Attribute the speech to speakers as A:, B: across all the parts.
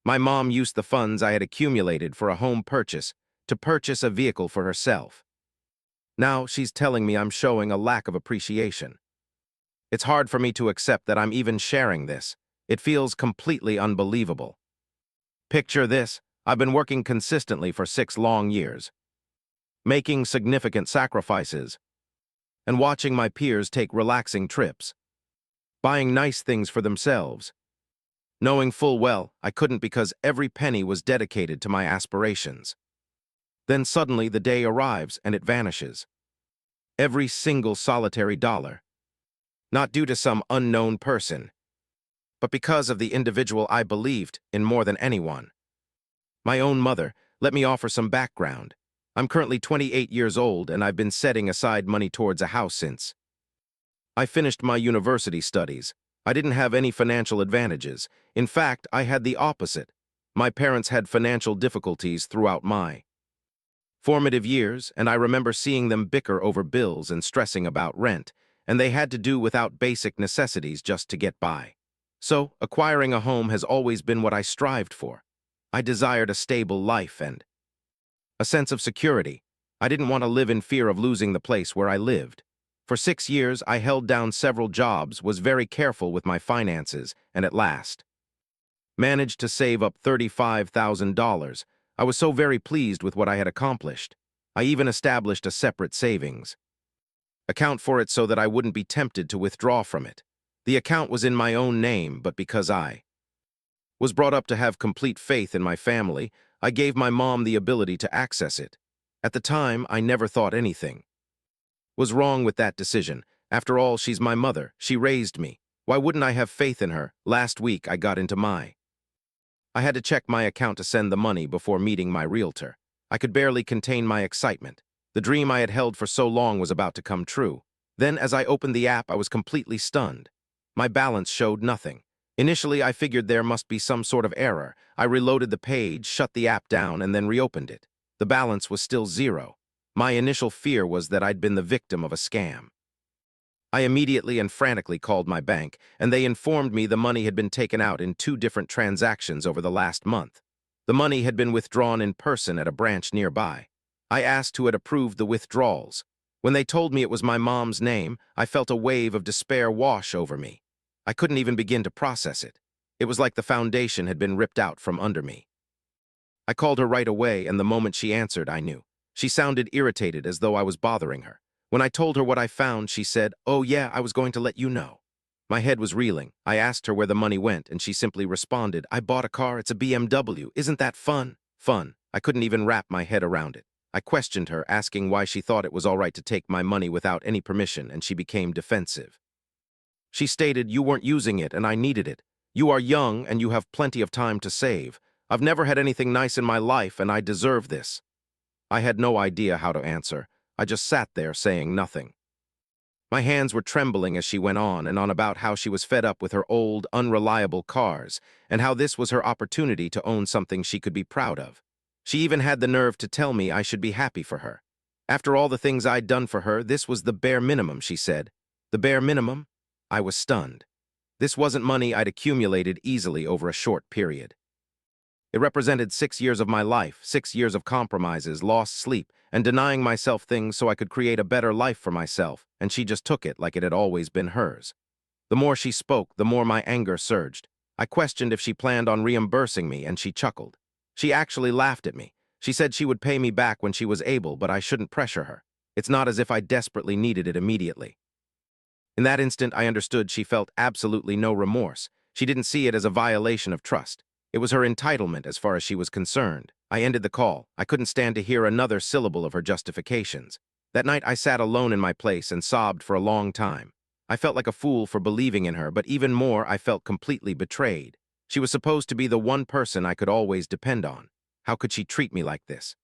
A: My mom used the funds I had accumulated for a home purchase to purchase a vehicle for herself. Now she's telling me I'm showing a lack of appreciation. It's hard for me to accept that I'm even sharing this. It feels completely unbelievable. Picture this: I've been working consistently for 6 long years, making significant sacrifices, and watching my peers take relaxing trips, buying nice things for themselves, knowing full well I couldn't because every penny was dedicated to my aspirations. Then suddenly the day arrives and it vanishes. Every single solitary dollar. Not due to some unknown person, but because of the individual I believed in more than anyone. My own mother. Let me offer some background. I'm currently 28 years old and I've been setting aside money towards a house since I finished my university studies. I didn't have any financial advantages. In fact, I had the opposite. My parents had financial difficulties throughout my formative years, and I remember seeing them bicker over bills and stressing about rent, and they had to do without basic necessities just to get by. So, acquiring a home has always been what I strived for. I desired a stable life and a sense of security. I didn't want to live in fear of losing the place where I lived. For 6 years, I held down several jobs, was very careful with my finances, and at last managed to save up $35,000. I was so very pleased with what I had accomplished. I even established a separate savings account for it so that I wouldn't be tempted to withdraw from it. The account was in my own name, but because I was brought up to have complete faith in my family, I gave my mom the ability to access it. At the time, I never thought anything was wrong with that decision. After all, she's my mother. She raised me. Why wouldn't I have faith in her? Last week, I got into I had to check my account to send the money before meeting my realtor. I could barely contain my excitement. The dream I had held for so long was about to come true. Then, as I opened the app, I was completely stunned. My balance showed nothing. Initially, I figured there must be some sort of error. I reloaded the page, shut the app down, and then reopened it. The balance was still zero. My initial fear was that I'd been the victim of a scam. I immediately and frantically called my bank, and they informed me the money had been taken out in 2 different transactions over the last month. The money had been withdrawn in person at a branch nearby. I asked who had approved the withdrawals. When they told me it was my mom's name, I felt a wave of despair wash over me. I couldn't even begin to process it. It was like the foundation had been ripped out from under me. I called her right away, and the moment she answered, I knew. She sounded irritated, as though I was bothering her. When I told her what I found, she said, "Oh yeah, I was going to let you know." My head was reeling. I asked her where the money went, and she simply responded, "I bought a car, it's a BMW. Isn't that fun?" Fun. I couldn't even wrap my head around it. I questioned her, asking why she thought it was all right to take my money without any permission, and she became defensive. She stated, "You weren't using it, and I needed it. You are young, and you have plenty of time to save. I've never had anything nice in my life, and I deserve this." I had no idea how to answer. I just sat there saying nothing. My hands were trembling as she went on and on about how she was fed up with her old, unreliable cars, and how this was her opportunity to own something she could be proud of. She even had the nerve to tell me I should be happy for her. After all the things I'd done for her, this was the bare minimum, she said. The bare minimum? I was stunned. This wasn't money I'd accumulated easily over a short period. It represented 6 years of my life, 6 years of compromises, lost sleep, and denying myself things so I could create a better life for myself, and she just took it like it had always been hers. The more she spoke, the more my anger surged. I questioned if she planned on reimbursing me, and she chuckled. She actually laughed at me. She said she would pay me back when she was able, but I shouldn't pressure her. It's not as if I desperately needed it immediately. In that instant, I understood she felt absolutely no remorse. She didn't see it as a violation of trust. It was her entitlement as far as she was concerned. I ended the call. I couldn't stand to hear another syllable of her justifications. That night, I sat alone in my place and sobbed for a long time. I felt like a fool for believing in her, but even more, I felt completely betrayed. She was supposed to be the one person I could always depend on. How could she treat me like this?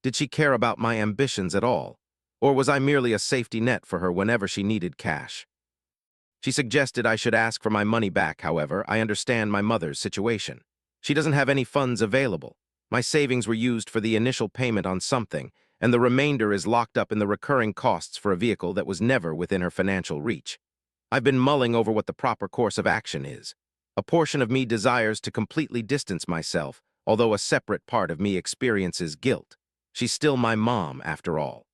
A: Did she care about my ambitions at all? Or was I merely a safety net for her whenever she needed cash? She suggested I should ask for my money back, however. I understand my mother's situation. She doesn't have any funds available. My savings were used for the initial payment on something, and the remainder is locked up in the recurring costs for a vehicle that was never within her financial reach. I've been mulling over what the proper course of action is. A portion of me desires to completely distance myself, although a separate part of me experiences guilt. She's still my mom, after all.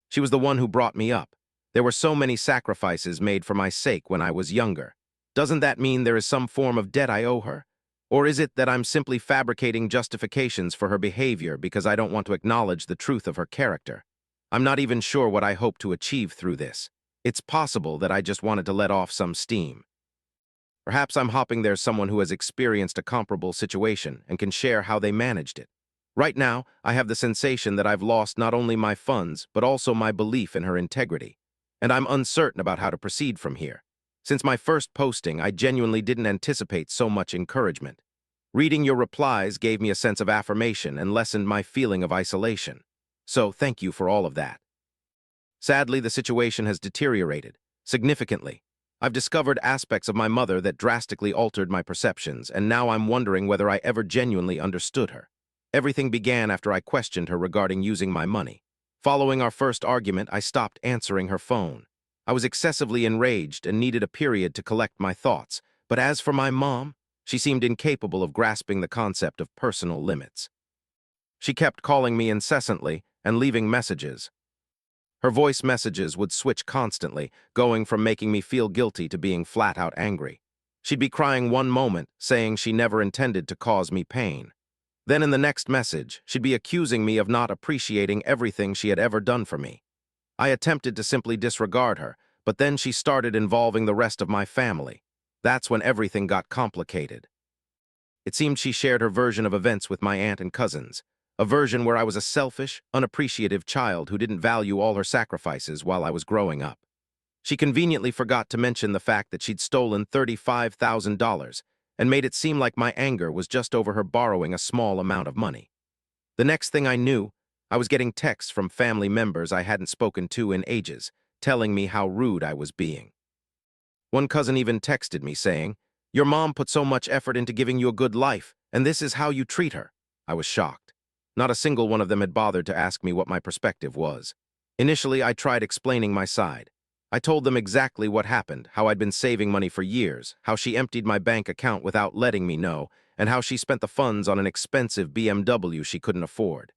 A: She was the one who brought me up. There were so many sacrifices made for my sake when I was younger. Doesn't that mean there is some form of debt I owe her? Or is it that I'm simply fabricating justifications for her behavior because I don't want to acknowledge the truth of her character? I'm not even sure what I hope to achieve through this. It's possible that I just wanted to let off some steam. Perhaps I'm hoping there's someone who has experienced a comparable situation and can share how they managed it. Right now, I have the sensation that I've lost not only my funds, but also my belief in her integrity. And I'm uncertain about how to proceed from here. Since my first posting, I genuinely didn't anticipate so much encouragement. Reading your replies gave me a sense of affirmation and lessened my feeling of isolation. So thank you for all of that. Sadly, the situation has deteriorated significantly. I've discovered aspects of my mother that drastically altered my perceptions, and now I'm wondering whether I ever genuinely understood her. Everything began after I questioned her regarding using my money. Following our first argument, I stopped answering her phone. I was excessively enraged and needed a period to collect my thoughts, but as for my mom, she seemed incapable of grasping the concept of personal limits. She kept calling me incessantly and leaving messages. Her voice messages would switch constantly, going from making me feel guilty to being flat-out angry. She'd be crying one moment, saying she never intended to cause me pain. Then in the next message, she'd be accusing me of not appreciating everything she had ever done for me. I attempted to simply disregard her, but then she started involving the rest of my family. That's when everything got complicated. It seemed she shared her version of events with my aunt and cousins, a version where I was a selfish, unappreciative child who didn't value all her sacrifices while I was growing up. She conveniently forgot to mention the fact that she'd stolen $35,000 and made it seem like my anger was just over her borrowing a small amount of money. The next thing I knew, I was getting texts from family members I hadn't spoken to in ages, telling me how rude I was being. One cousin even texted me saying, "Your mom put so much effort into giving you a good life, and this is how you treat her." I was shocked. Not a single one of them had bothered to ask me what my perspective was. Initially, I tried explaining my side. I told them exactly what happened, how I'd been saving money for years, how she emptied my bank account without letting me know, and how she spent the funds on an expensive BMW she couldn't afford.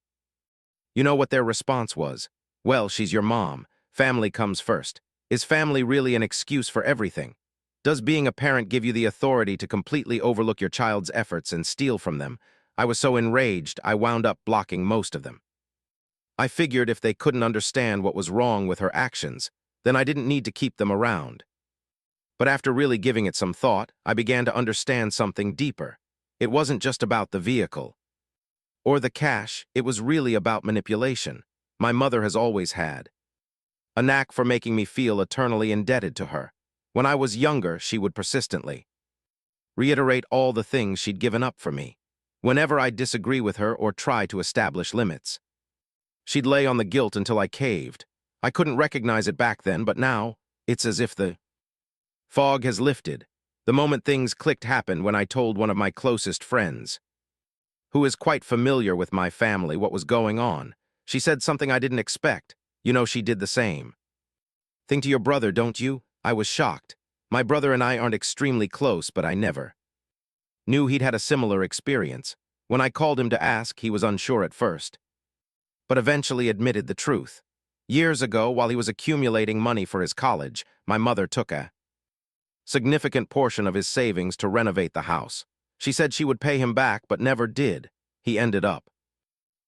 A: You know what their response was? "Well, she's your mom. Family comes first. Is family really an excuse for everything? Does being a parent give you the authority to completely overlook your child's efforts and steal from them?" I was so enraged, I wound up blocking most of them. I figured if they couldn't understand what was wrong with her actions, then I didn't need to keep them around. But after really giving it some thought, I began to understand something deeper. It wasn't just about the vehicle or the cash, it was really about manipulation. My mother has always had a knack for making me feel eternally indebted to her. When I was younger, she would persistently reiterate all the things she'd given up for me, whenever I disagree with her or try to establish limits. She'd lay on the guilt until I caved. I couldn't recognize it back then, but now, it's as if the fog has lifted. The moment things clicked happened when I told one of my closest friends, who is quite familiar with my family, what was going on. She said something I didn't expect. You know, she did the same. "Think to your brother, don't you?" I was shocked. My brother and I aren't extremely close, but I never knew he'd had a similar experience. When I called him to ask, he was unsure at first, but eventually admitted the truth. Years ago, while he was accumulating money for his college, my mother took a significant portion of his savings to renovate the house. She said she would pay him back, but never did. He ended up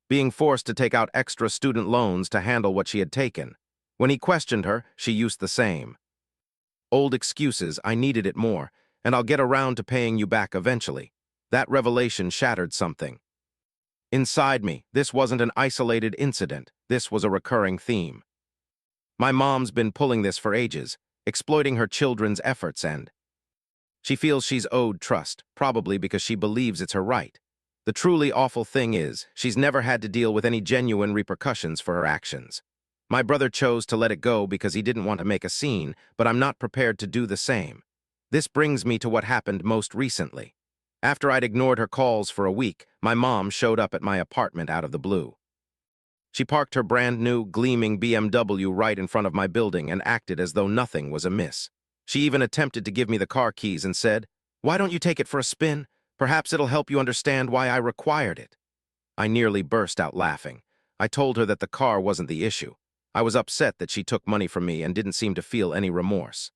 A: being forced to take out extra student loans to handle what she had taken. When he questioned her, she used the same old excuses: "I needed it more, and I'll get around to paying you back eventually." That revelation shattered something inside me. This wasn't an isolated incident. This was a recurring theme. My mom's been pulling this for ages, exploiting her children's efforts, and she feels she's owed trust, probably because she believes it's her right. The truly awful thing is, she's never had to deal with any genuine repercussions for her actions. My brother chose to let it go because he didn't want to make a scene, but I'm not prepared to do the same. This brings me to what happened most recently. After I'd ignored her calls for a week, my mom showed up at my apartment out of the blue. She parked her brand-new, gleaming BMW right in front of my building and acted as though nothing was amiss. She even attempted to give me the car keys and said, Why don't you take it for a spin? Perhaps it'll help you understand why I required it." I nearly burst out laughing. I told her that the car wasn't the issue. I was upset that she took money from me and didn't seem to feel any remorse.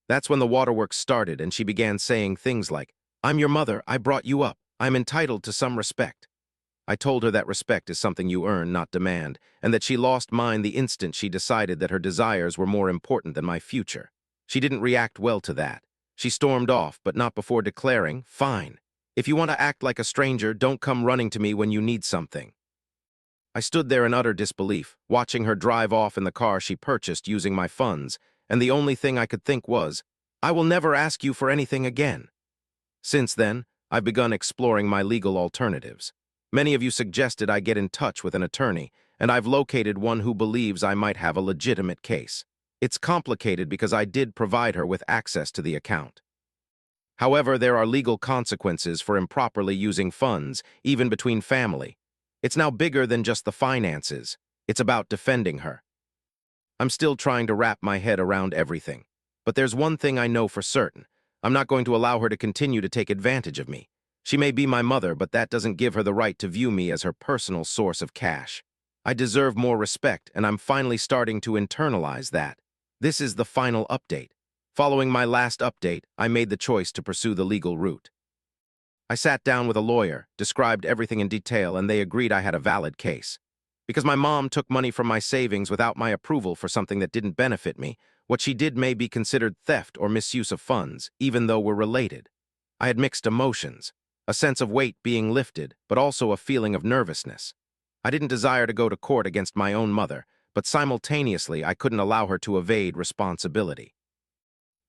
A: That's when the waterworks started and she began saying things like, "I'm your mother, I brought you up, I'm entitled to some respect." I told her that respect is something you earn, not demand, and that she lost mine the instant she decided that her desires were more important than my future. She didn't react well to that. She stormed off, but not before declaring, "Fine. If you want to act like a stranger, don't come running to me when you need something." I stood there in utter disbelief, watching her drive off in the car she purchased using my funds, and the only thing I could think was, "I will never ask you for anything again." Since then, I've begun exploring my legal alternatives. Many of you suggested I get in touch with an attorney, and I've located one who believes I might have a legitimate case. It's complicated because I did provide her with access to the account. However, there are legal consequences for improperly using funds, even between family. It's now bigger than just the finances. It's about defending her. I'm still trying to wrap my head around everything. But there's one thing I know for certain. I'm not going to allow her to continue to take advantage of me. She may be my mother, but that doesn't give her the right to view me as her personal source of cash. I deserve more respect, and I'm finally starting to internalize that. This is the final update. Following my last update, I made the choice to pursue the legal route. I sat down with a lawyer, described everything in detail, and they agreed I had a valid case. Because my mom took money from my savings without my approval for something that didn't benefit me, what she did may be considered theft or misuse of funds, even though we're related. I had mixed emotions, a sense of weight being lifted, but also a feeling of nervousness. I didn't desire to go to court against my own mother, but simultaneously I couldn't allow her to evade responsibility.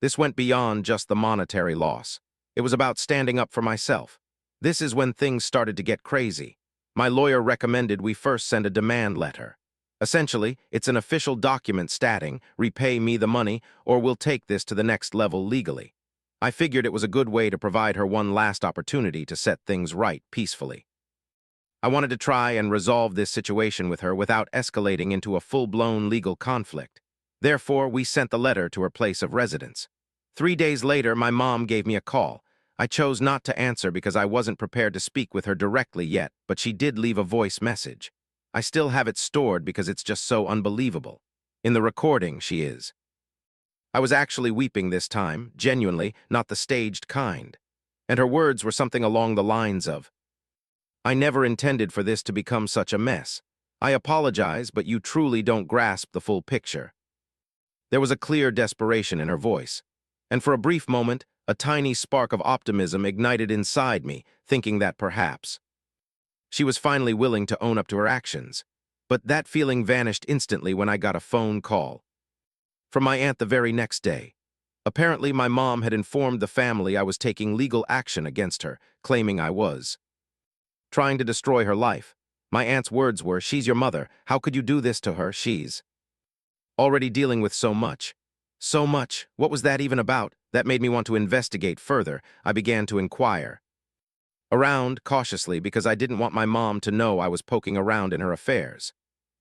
A: This went beyond just the monetary loss. It was about standing up for myself. This is when things started to get crazy. My lawyer recommended we first send a demand letter. Essentially, it's an official document stating, repay me the money, or we'll take this to the next level legally. I figured it was a good way to provide her one last opportunity to set things right peacefully. I wanted to try and resolve this situation with her without escalating into a full-blown legal conflict. Therefore, we sent the letter to her place of residence. 3 days later, my mom gave me a call. I chose not to answer because I wasn't prepared to speak with her directly yet, but she did leave a voice message. I still have it stored because it's just so unbelievable. In the recording, she is. I was actually weeping this time, genuinely, not the staged kind. And her words were something along the lines of, "I never intended for this to become such a mess. I apologize, but you truly don't grasp the full picture." There was a clear desperation in her voice. And for a brief moment, a tiny spark of optimism ignited inside me, thinking that perhaps she was finally willing to own up to her actions. But that feeling vanished instantly when I got a phone call from my aunt the very next day. Apparently, my mom had informed the family I was taking legal action against her, claiming I was trying to destroy her life. My aunt's words were, "She's your mother. How could you do this to her? She's already dealing with so much." So much? What was that even about? That made me want to investigate further. I began to inquire around cautiously because I didn't want my mom to know I was poking around in her affairs.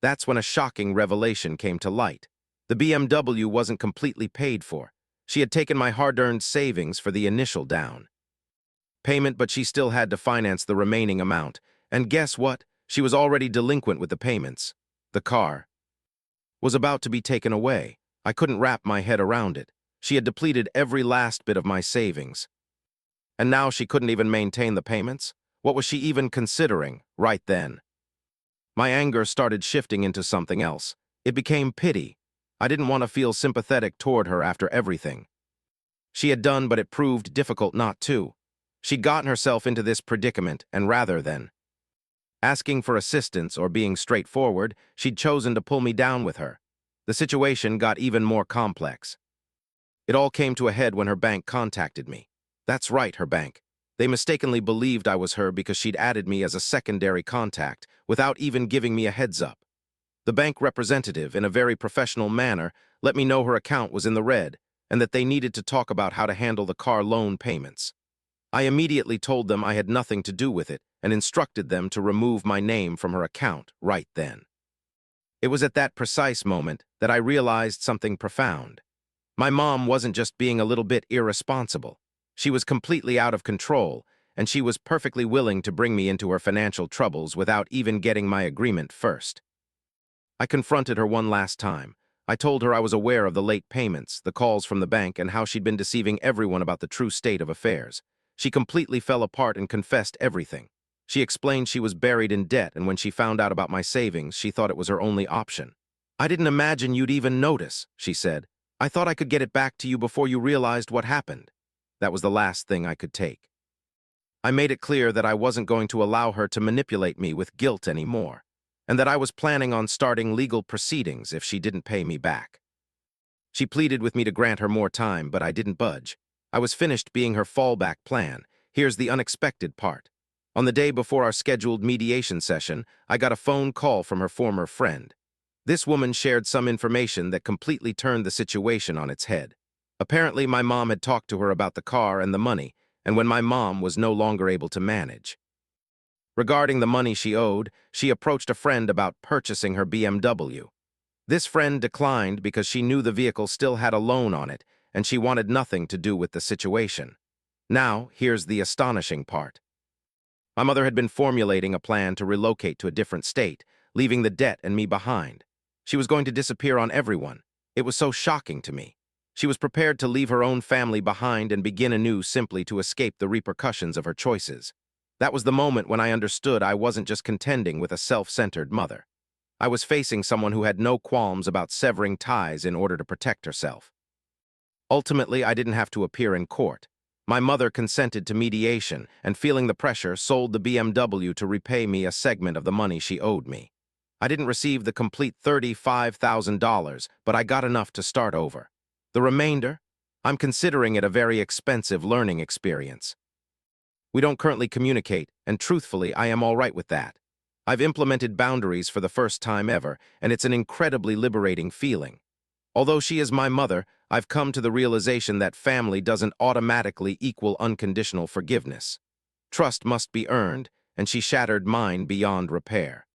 A: That's when a shocking revelation came to light. The BMW wasn't completely paid for. She had taken my hard-earned savings for the initial down payment, but she still had to finance the remaining amount. And guess what? She was already delinquent with the payments. The car was about to be taken away. I couldn't wrap my head around it. She had depleted every last bit of my savings. And now she couldn't even maintain the payments? What was she even considering right then? My anger started shifting into something else. It became pity. I didn't want to feel sympathetic toward her after everything she had done, but it proved difficult not to. She'd gotten herself into this predicament, and rather than asking for assistance or being straightforward, she'd chosen to pull me down with her. The situation got even more complex. It all came to a head when her bank contacted me. That's right, her bank. They mistakenly believed I was her because she'd added me as a secondary contact without even giving me a heads up. The bank representative, in a very professional manner, let me know her account was in the red and that they needed to talk about how to handle the car loan payments. I immediately told them I had nothing to do with it and instructed them to remove my name from her account right then. It was at that precise moment that I realized something profound. My mom wasn't just being a little bit irresponsible. She was completely out of control, and she was perfectly willing to bring me into her financial troubles without even getting my agreement first. I confronted her one last time. I told her I was aware of the late payments, the calls from the bank, and how she'd been deceiving everyone about the true state of affairs. She completely fell apart and confessed everything. She explained she was buried in debt, and when she found out about my savings, she thought it was her only option. "I didn't imagine you'd even notice," she said. "I thought I could get it back to you before you realized what happened." That was the last thing I could take. I made it clear that I wasn't going to allow her to manipulate me with guilt anymore, and that I was planning on starting legal proceedings if she didn't pay me back. She pleaded with me to grant her more time, but I didn't budge. I was finished being her fallback plan. Here's the unexpected part. On the day before our scheduled mediation session, I got a phone call from her former friend. This woman shared some information that completely turned the situation on its head. Apparently, my mom had talked to her about the car and the money, and when my mom was no longer able to manage. Regarding the money she owed, she approached a friend about purchasing her BMW. This friend declined because she knew the vehicle still had a loan on it, and she wanted nothing to do with the situation. Now, here's the astonishing part. My mother had been formulating a plan to relocate to a different state, leaving the debt and me behind. She was going to disappear on everyone. It was so shocking to me. She was prepared to leave her own family behind and begin anew simply to escape the repercussions of her choices. That was the moment when I understood I wasn't just contending with a self-centered mother. I was facing someone who had no qualms about severing ties in order to protect herself. Ultimately, I didn't have to appear in court. My mother consented to mediation and, feeling the pressure, sold the BMW to repay me a segment of the money she owed me. I didn't receive the complete $35,000, but I got enough to start over. The remainder? I'm considering it a very expensive learning experience. We don't currently communicate, and truthfully, I am all right with that. I've implemented boundaries for the first time ever, and it's an incredibly liberating feeling. Although she is my mother, I've come to the realization that family doesn't automatically equal unconditional forgiveness. Trust must be earned, and she shattered mine beyond repair.